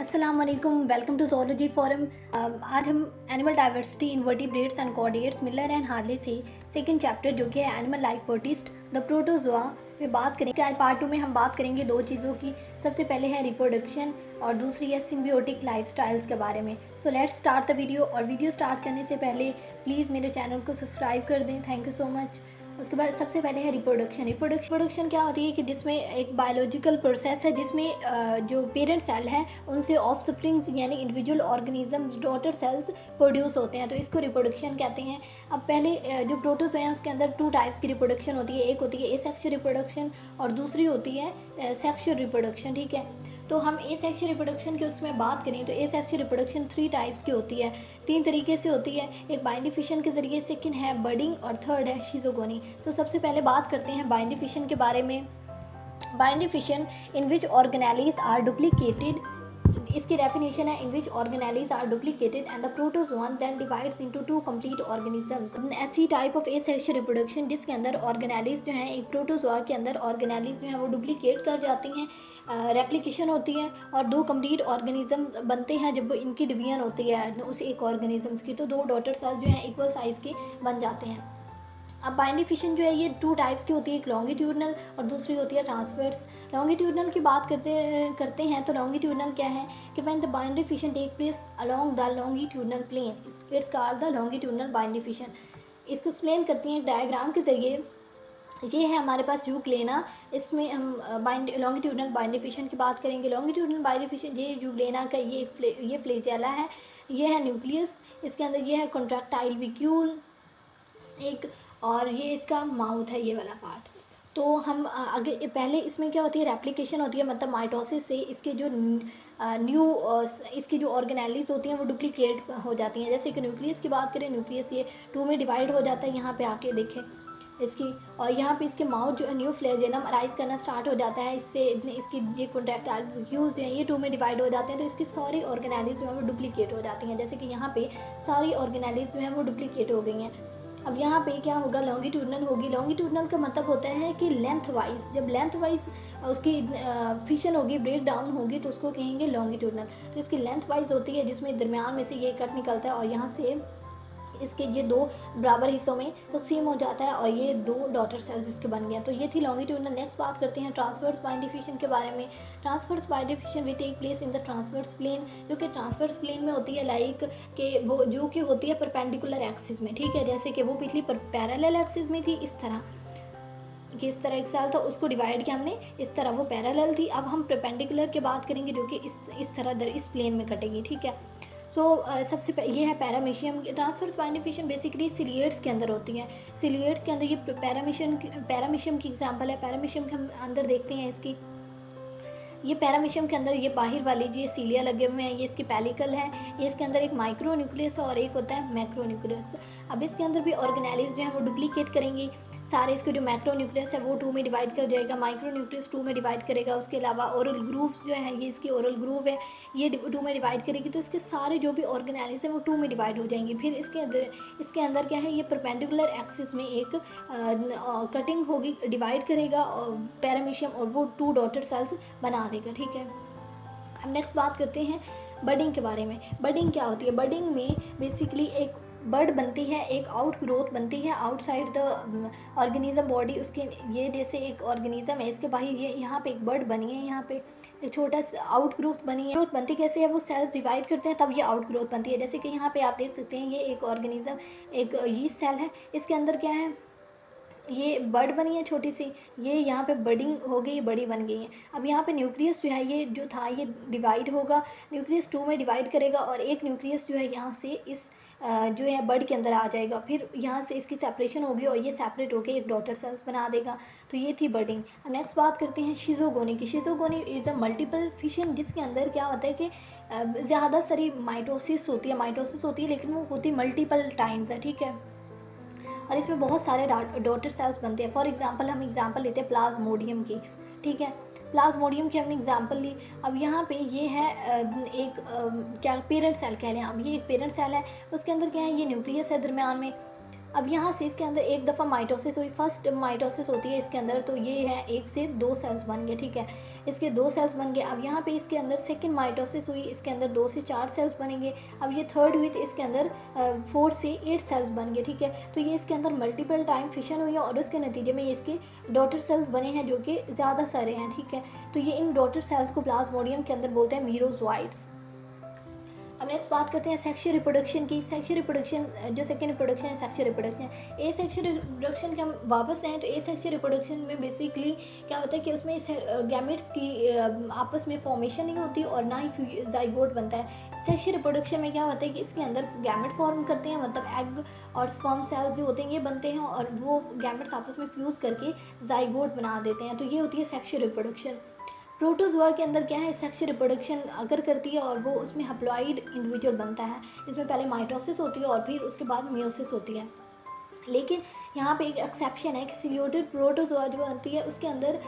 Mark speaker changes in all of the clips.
Speaker 1: अस्सलाम वालेकुम, welcome to zoology forum. आज हम animal diversity invertebrates and chordates Miller and Harley से सेकंड चैप्टर जो कि है animal like protist the protozoa में बात करेंगे। आज पार्ट 2 में हम बात करेंगे दो चीज़ों की। सबसे पहले है रिप्रोडक्शन और दूसरी है सिम्बियोटिक लाइफस्टाइल्स के बारे में। So let's start the video. और वीडियो स्टार्ट करने से पहले प्लीज़ मेरे चैनल को सब्सक्राइब कर दें। Thank you so much. उसके बाद सबसे पहले है रिप्रोडक्शन क्या होती है कि जिसमें एक बायोलॉजिकल प्रोसेस है जिसमें जो पेरेंट सेल है उनसे ऑफ स्प्रिंग्स यानी individual organisms daughter cells produce होते हैं, तो इसको रिप्रोडक्शन कहते हैं। अब पहले जो प्रोटोज़ोआ हैं उसके अंदर 2 टाइप्स की रिप्रोडक्शन होती है। एक होती है एसेक्सुअल रिप्रोडक्शन और दूसरी होती है सेक्सुअल रिप्रोडक्शन। ठीक है, तो हम एसेक्सुअल रिप्रोडक्शन की उसमें बात करें तो एसेक्सुअल रिप्रोडक्शन 3 टाइप्स की होती है, 3 तरीके से होती है। एक बाइंडी फिशन के ज़रिए, सेकंड है बर्डिंग और थर्ड है शिज़ोगोनी। सो सबसे पहले बात करते हैं बाइंडी फिशन के बारे में। Binary fission in which organelles are duplicated, इसकी डेफिनेशन है in which organelles are duplicated and the protozoan then divides into 2 complete organisms. ऐसी टाइप ऑफ एसेक्सुअल रिप्रोडक्शन जिसके अंदर ऑर्गेनेलीज जो हैं, एक प्रोटोजोआ के अंदर ऑर्गेनेलीज जो हैं वो डुप्लीकेट कर जाती हैं, रेप्लिकेशन होती है और 2 कंप्लीट ऑर्गेनिज्म बनते हैं। जब इनकी डिवीजन होती है उस एक ऑर्गेनिजम्स की तो 2 डॉटर सेल्स जो हैं इक्वल साइज़ के बन जाते हैं। अब बाइंडी फिशन जो है ये 2 टाइप्स की होती है, एक लॉन्गिट्यूडनल और दूसरी होती है ट्रांसवर्स। लॉन्गिट्यूडनल की बात करते हैं तो लॉन्गिट्यूडनल क्या है कि when the binary fission take place along the longitudinal plane it's called the longitudinal binary fission. इसको एक्सप्लेन करती हैं एक डायग्राम के ज़रिए। ये है हमारे पास यूग्लेना, इसमें हम लॉन्गिट्यूडनल बाइंडी फिशन की बात करेंगे। लॉन्गिट्यूडनल बाइंडी फिशन ये यूग्लेना का ये फ्लैजेला है, ये है न्यूक्लियस, इसके अंदर ये है कॉन्ट्रैक्टाइल विक्यूल एक, और ये इसका माउथ है ये वाला पार्ट। तो हम आगे पहले इसमें क्या होती है, रेप्लिकेशन होती है, मतलब माइटोसिस से इसके जो इसकी जो ऑर्गेनेलीज होती हैं वो डुप्लीकेट हो जाती हैं। जैसे कि न्यूक्लियस की बात करें, न्यूक्लियस ये 2 में डिवाइड हो जाता है, यहाँ पे आके देखें इसकी, और यहाँ पे इसके माउथ जो है न्यू फ्लैजेलम अराइज करना स्टार्ट हो जाता है। इससे इसकी ये कॉन्ट्रैक्टाइल व्यूज़ जो हैं ये 2 में डिवाइड हो जाते हैं, तो इसकी सारी ऑर्गेनेलीज जो है वो डुप्लीकेट हो जाती हैं। जैसे कि यहाँ पे सारी ऑर्गेनेलीज जो हैं वो डुप्लीकेट हो गई हैं। अब यहाँ पे क्या होगा, लॉन्गिट्यूडनल होगी। लॉन्गिट्यूडनल का मतलब होता है कि लेंथ वाइज, जब लेंथ वाइज उसकी फिशन होगी, ब्रेक डाउन होगी तो उसको कहेंगे लॉन्गिट्यूडनल। तो इसकी लेंथ वाइज होती है जिसमें दरमियान में से ये कट निकलता है और यहाँ से इसके ये 2 बराबर हिस्सों में तकसीम हो जाता है और ये 2 डॉटर सेल्स इसके बन गए। तो ये थी लॉन्गिट्यूडनल। नेक्स्ट बात करते हैं ट्रांसवर्स बाइंडी फिशन के बारे में। Transverse binary fission will take place in the transverse plane, जो कि ट्रांसवर्स प्लेन में होती है लाइक कि वो जो कि होती है परपेंडिकुलर एक्सिस में। ठीक है, जैसे कि वो पिछली पैरेलल एक्सिस में थी, इस तरह कि इस तरह एक सेल था उसको डिवाइड किया हमने, इस तरह वो पैरेलल थी। अब हम परपेंडिकुलर की बात करेंगे जो कि इस तरह इस प्लेन में कटेगी। ठीक है, तो सबसे ये है paramecium. Transverse binary fission basically ciliates के अंदर होती हैं। सिलिएट्स के अंदर ये पैरामीशियम की एग्जांपल है। पैरामीशियम के हम अंदर देखते हैं इसकी, ये पैरामीशियम के अंदर ये बाहर वाली जो सीलिया लगे हुए हैं ये इसकी पेलिकल है, ये इसके अंदर एक माइक्रो न्यूक्लियस और एक होता है मैक्रो न्यूक्लियस। अब इसके अंदर भी ऑर्गेनेलीज जो है वो डुप्लीकेट करेंगी सारे। इसके जो मैक्रो न्यूक्लियस है वो 2 में डिवाइड कर जाएगा, माइक्रो न्यूक्लियस 2 में डिवाइड करेगा। उसके अलावा ओरल ग्रूव्स जो है, ये इसकी ओरल ग्रूव है, ये 2 में डिवाइड करेगी। तो इसके सारे जो भी ऑर्गेनेलीज हैं वो 2 में डिवाइड हो जाएंगी। फिर इसके अंदर क्या है, ये परपेंडिकुलर एक्सिस में एक कटिंग होगी, डिवाइड करेगा पैरामीशियम और वो 2 डॉटर सेल्स बना देगा। ठीक है, अब नेक्स्ट बात करते हैं बर्डिंग के बारे में। बर्डिंग क्या होती है? बर्डिंग में बेसिकली एक बर्ड बनती है, एक आउट ग्रोथ बनती है आउटसाइड द ऑर्गेनिज्म बॉडी। उसके ये जैसे एक ऑर्गेनिज्म है, इसके बाहर ये यहाँ पे एक बर्ड बनी है, यहाँ पे एक छोटा सा आउट ग्रोथ बनी है। ग्रोथ बनती कैसे है, वो सेल्स डिवाइड करते हैं तब ये आउट ग्रोथ बनती है। जैसे कि यहाँ पे आप देख सकते हैं ये एक ऑर्गेनिज्म, एक यीस्ट सेल है, इसके अंदर क्या है, ये बर्ड बनी है छोटी सी, ये यहाँ पे बर्डिंग हो गई, बड़ी बन गई है। अब यहाँ पे न्यूक्लियस जो है ये जो था ये डिवाइड होगा, न्यूक्लियस 2 में डिवाइड करेगा और एक न्यूक्लियस जो है यहाँ से इस जो है बर्ड के अंदर आ जाएगा। फिर यहाँ से इसकी सेपरेशन होगी और ये सेपरेट होकर एक डॉटर सेल्स बना देगा। तो ये थी बर्डिंग। अब नेक्स्ट बात करते हैं शिज़ोगोनी की। शिज़ोगोनी इज़ अ मल्टीपल फिशन, जिसके अंदर क्या होता है कि ज़्यादा सारी माइटोसिस होती है लेकिन वो होती मल्टीपल टाइम्स है। ठीक है, और इसमें बहुत सारे डॉटर सेल्स बनते हैं। फॉर एग्जांपल हम एग्जांपल लेते हैं प्लाज्मोडियम की। ठीक है, प्लाज्मोडियम की हमने एग्जांपल ली। अब यहाँ पे ये है एक क्या पेरेंट सेल कह रहे हैं। अब ये एक पेरेंट सेल है, उसके अंदर क्या है, ये न्यूक्लियस है दरमियान में, अब यहाँ से इसके अंदर एक दफ़ा माइटोसिस हुई, फर्स्ट माइटोसिस होती है इसके अंदर, तो ये है 1 से 2 सेल्स बन गए, ठीक है, इसके 2 सेल्स बन गए। अब यहाँ पे इसके अंदर सेकंड माइटोसिस हुई, इसके अंदर 2 से 4 सेल्स बनेंगे। अब ये थर्ड हुई तो इसके अंदर 4 से 8 सेल्स बन गए, ठीक है। तो ये इसके अंदर मल्टीपल टाइम फिशन हुई है और उसके नतीजे में ये इसके डॉटर सेल्स बने हैं जो कि ज़्यादा सारे हैं, ठीक है। तो ये इन डॉटर सेल्स को प्लाज्मोडियम के अंदर बोलते हैं मीरोजोइट्स। अब नेक्स्ट बात करते हैं सेक्सुअल रिप्रोडक्शन की। सेक्सुअल रिप्रोडक्शन जो सेकंड रिप्रोडक्शन है सेक्सुअल रिप्रोडक्शन। ए सेक्सुअल रिप्रोडक्शन के हम वापस आएँ तो ए सेक्सुअल रिप्रोडक्शन में बेसिकली क्या होता है कि उसमें गैमेट्स की आपस में फॉर्मेशन नहीं होती और ना ही जाइगोट बनता है। सेक्सुअल रिप्रोडक्शन में क्या होता है कि इसके अंदर गैमेट फॉर्म करते हैं, मतलब एग और स्पर्म सेल्स जो होते हैं ये बनते हैं और वो गैमेट्स आपस में फ्यूज़ करके जाइगोट बना देते हैं। तो ये होती है सेक्सुअल रिप्रोडक्शन। प्रोटोजोआ के अंदर क्या है, सेक्सुअल रिप्रोडक्शन अगर करती है और वो उसमें हैप्लॉइड इंडिविजुअल बनता है, इसमें पहले माइटोसिस होती है और फिर उसके बाद मियोसिस होती है। लेकिन यहाँ पे एक एक्सेप्शन है कि सिल्यूटेड प्रोटोजोआ जो बनती है उसके अंदर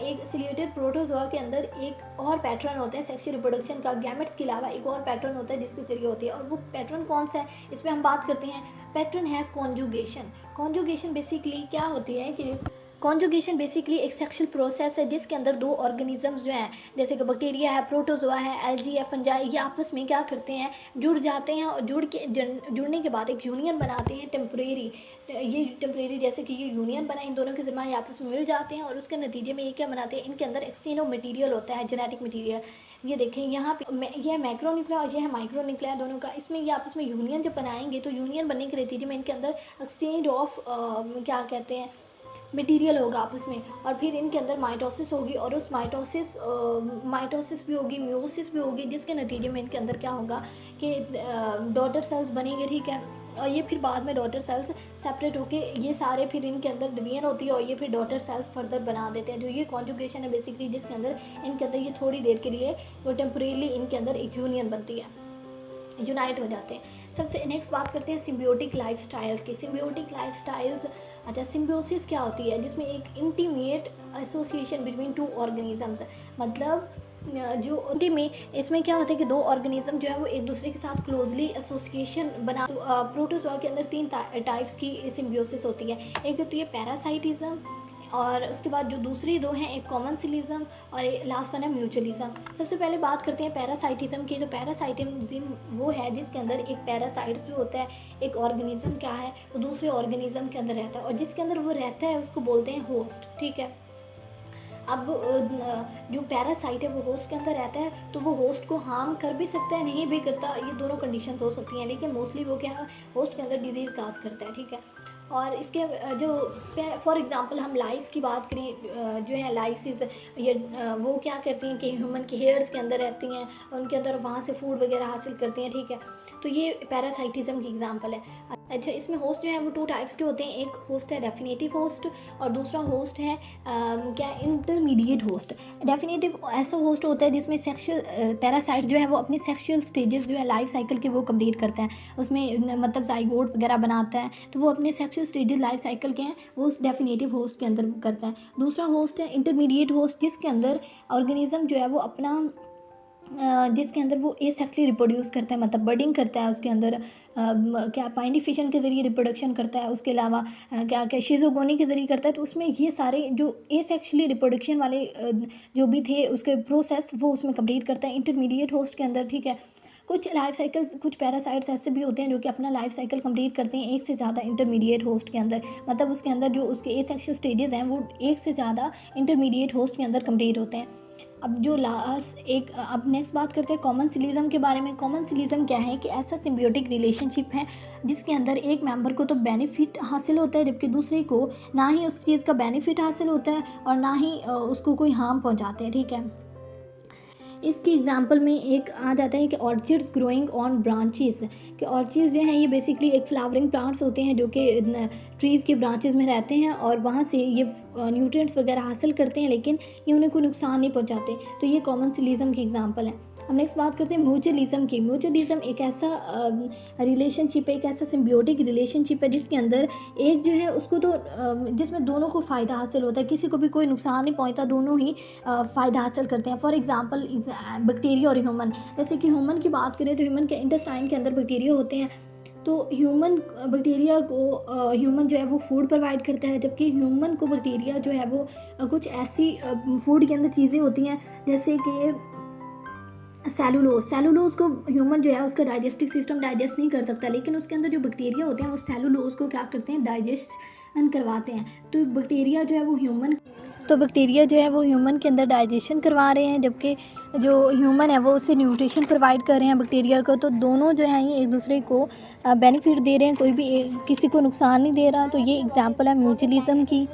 Speaker 1: एक सिल्यूटेड प्रोटोजोआ के अंदर एक और पैटर्न होता है सेक्सुअल रिप्रोडक्शन का, गैमेट्स के अलावा एक और पैटर्न होता है जिसके जरिए होती है। और वो पैटर्न कौन सा है, इस पर हम बात करते हैं। पैटर्न है कॉन्जुगेशन। कॉन्जुगेशन बेसिकली क्या होती है कि कॉन्जुगेशन बेसिकली एक सेक्सुअल प्रोसेस है जिसके अंदर दो ऑर्गेनिजम्स जो हैं, जैसे कि बैक्टीरिया है, प्रोटोजोआ है, एल्गी है, फंजाई, ये आपस में क्या करते हैं, जुड़ जाते हैं और जुड़ने के बाद एक यूनियन बनाते हैं टेम्परेरी। ये टेम्परेरी जैसे कि ये यूनियन बना, इन दोनों के दरमियान आपस में मिल जाते हैं और उसके नतीजे में ये क्या बनाते हैं, इनके अंदर एक्सचेंज ऑफ मटीरियल होता है, जेनेटिक मटीरियल। ये देखें यहाँ पे ये है मैक्रोन्यूक्लिया और ये है माइक्रोन्यूक्लिया दोनों का। इसमें ये आपस में यूनियन जब बनाएंगे तो यूनियन बनने के नतीजे में इनके अंदर एक्सचेंज ऑफ क्या कहते हैं मटीरियल होगा आपस में, और फिर इनके अंदर माइटोसिस होगी और उस माइटोसिस भी होगी, मियोसिस भी होगी, जिसके नतीजे में इनके अंदर क्या होगा कि डॉटर सेल्स बनेंगे, ठीक है। और ये फिर बाद में डॉटर सेल्स सेपरेट होके ये सारे फिर इनके अंदर डिवीजन होती है और ये फिर डॉटर सेल्स फर्दर बना देते हैं। जो ये कॉन्जुगेशन है बेसिकली जिसके अंदर इनके अंदर ये थोड़ी देर के लिए वो टेम्परेली इनके अंदर एक यूनियन बनती है, यूनाइट हो जाते हैं। सबसे नेक्स्ट बात करते हैं सिम्बियोटिक लाइफस्टाइल्स की। सिम्बियोटिक लाइफस्टाइल्स, अच्छा सिम्बियोसिस क्या होती है, जिसमें एक intimate association between two organisms, मतलब जो में इसमें क्या होता है कि दो ऑर्गेनिज्म जो है वो एक दूसरे के साथ क्लोजली एसोसिएशन बना। प्रोटोजोआ के अंदर 3 टाइप्स की सिम्बियोसिस होती है। एक होती है पैरासाइटिज्म और उसके बाद जो दूसरी दो हैं एक कॉमनसिलिज्म और लास्ट वन है म्यूचुअलिज्म। सबसे पहले बात करते हैं पैरासाइटिज्म की। तो पैरासाइटिज्म वो है जिसके अंदर एक पैरासाइट्स जो होता है, एक ऑर्गेनिज्म क्या है वो दूसरे ऑर्गेनिज्म के अंदर रहता है और जिसके अंदर वो रहता है उसको बोलते हैं होस्ट, ठीक है। अब जो पैरासाइट है वो होस्ट के अंदर रहता है तो वो होस्ट को हार्म कर भी सकता है, नहीं भी करता, ये दोनों कंडीशंस हो सकती हैं, लेकिन मोस्टली वो क्या है होस्ट के अंदर डिजीज़ काज करता है, ठीक है। और इसके जो फॉर एग्जांपल हम लाइस की बात करें, जो है लाइसिस ये वो क्या करती हैं कि ह्यूमन के हेयर्स के अंदर रहती हैं और उनके अंदर वहाँ से फूड वगैरह हासिल करती हैं, ठीक है। तो ये पैरासाइटिज्म की एग्जांपल है। अच्छा, इसमें होस्ट जो है वो 2 टाइप्स के होते हैं। एक होस्ट है डेफिनेटिव होस्ट और दूसरा होस्ट है क्या इंटरमीडिएट होस्ट। डेफिनेटिव ऐसा होस्ट होता है जिसमें सेक्सुअल पैरासाइट जो है वो अपने सेक्सुअल स्टेजेस जो है लाइफ साइकिल के वो कंप्लीट करता है, उसमें मतलब जाइगोट वगैरह बनाता है, तो वो अपने सेक्सुअल स्टेजेस लाइफ साइकिल के हैं वो उस डेफिनेटिव होस्ट के अंदर करता है। दूसरा होस्ट है इंटरमीडिएट होस्ट जिसके अंदर ऑर्गेनिज्म जो है वो अपना जिसके अंदर वो एसेक्सुअली रिप्रोड्यूस करता है, मतलब बर्डिंग करता है, उसके अंदर क्या पाइनी फिशन के ज़रिए रिप्रोडक्शन करता है, उसके अलावा क्या शिज़ोगोनी के ज़रिए करता है। तो उसमें ये सारे जो एसेक्सुअली रिप्रोडक्शन वाले जो भी थे उसके प्रोसेस वो उसमें कंप्लीट करता है इंटरमीडिएट होस्ट के अंदर, ठीक है। कुछ लाइफ साइकिल्स, कुछ पैरासाइट्स ऐसे भी होते हैं जो कि अपना लाइफ साइकिल कंप्लीट करते हैं एक से ज़्यादा इंटरमीडिएट होस्ट के अंदर, मतलब उसके अंदर जो उसके एसेक्सुअल स्टेजेस हैं वो एक से ज़्यादा इंटरमीडिएट होस्ट के अंदर कंप्लीट होते हैं। अब जो अब नेक्स्ट बात करते हैं कॉमनसिलिज्म के बारे में। कॉमनसिलिज्म क्या है कि ऐसा सिम्बियोटिक रिलेशनशिप है जिसके अंदर एक मेंबर को तो बेनिफिट हासिल होता है जबकि दूसरे को ना ही उस चीज़ का बेनिफिट हासिल होता है और ना ही उसको कोई हार्म पहुंचाते हैं, ठीक है। इसकी एग्जांपल में एक आ जाता है कि ऑर्चिड्स ग्रोइंग ऑन ब्रांचेस, कि ऑर्चिड्स जो हैं ये बेसिकली एक फ्लावरिंग प्लांट्स होते हैं जो कि ट्रीज़ के ब्रांचेस में रहते हैं और वहाँ से ये न्यूट्रिएंट्स वगैरह हासिल करते हैं लेकिन ये उन्हें कोई नुकसान नहीं पहुँचाते। तो ये कॉमनसिलिज्म की एग्जांपल है। अब नेक्स्ट बात करते हैं म्यूचुअलिज्म की। म्यूचुअलिज्म एक ऐसा रिलेशनशिप है, एक ऐसा सिम्बियोटिक रिलेशनशिप है जिसके अंदर एक जो है उसको तो जिसमें दोनों को फ़ायदा हासिल होता है, किसी को भी कोई नुकसान नहीं पहुंचता, दोनों ही फ़ायदा हासिल करते हैं। फॉर एग्जांपल बैक्टीरिया और ह्यूमन, जैसे कि ह्यूमन की बात करें तो ह्यूमन के इंटेस्टाइन के अंदर बैक्टीरिया होते हैं तो ह्यूमन बैक्टीरिया को ह्यूमन जो है वो फूड प्रोवाइड करता है, जबकि ह्यूमन को बैक्टीरिया जो है वो कुछ ऐसी फूड के अंदर चीज़ें होती हैं जैसे कि सेलुलोज को ह्यूमन जो है उसका डाइजेस्टिव सिस्टम डाइजेस्ट नहीं कर सकता, लेकिन उसके अंदर जो बैक्टीरिया होते हैं वो सेलुलोज को क्या करते हैं, डाइजेशन करवाते हैं। तो बैक्टीरिया जो है वो ह्यूमन के अंदर डाइजेशन करवा रहे हैं, जबकि जो ह्यूमन है वो उसे न्यूट्रिशन प्रोवाइड कर रहे हैं बैक्टीरिया को। तो दोनों जो हैं ये एक दूसरे को बेनिफिट दे रहे हैं, कोई भी किसी को नुकसान नहीं दे रहा। तो ये एग्जांपल है म्यूचुअलिज्म की।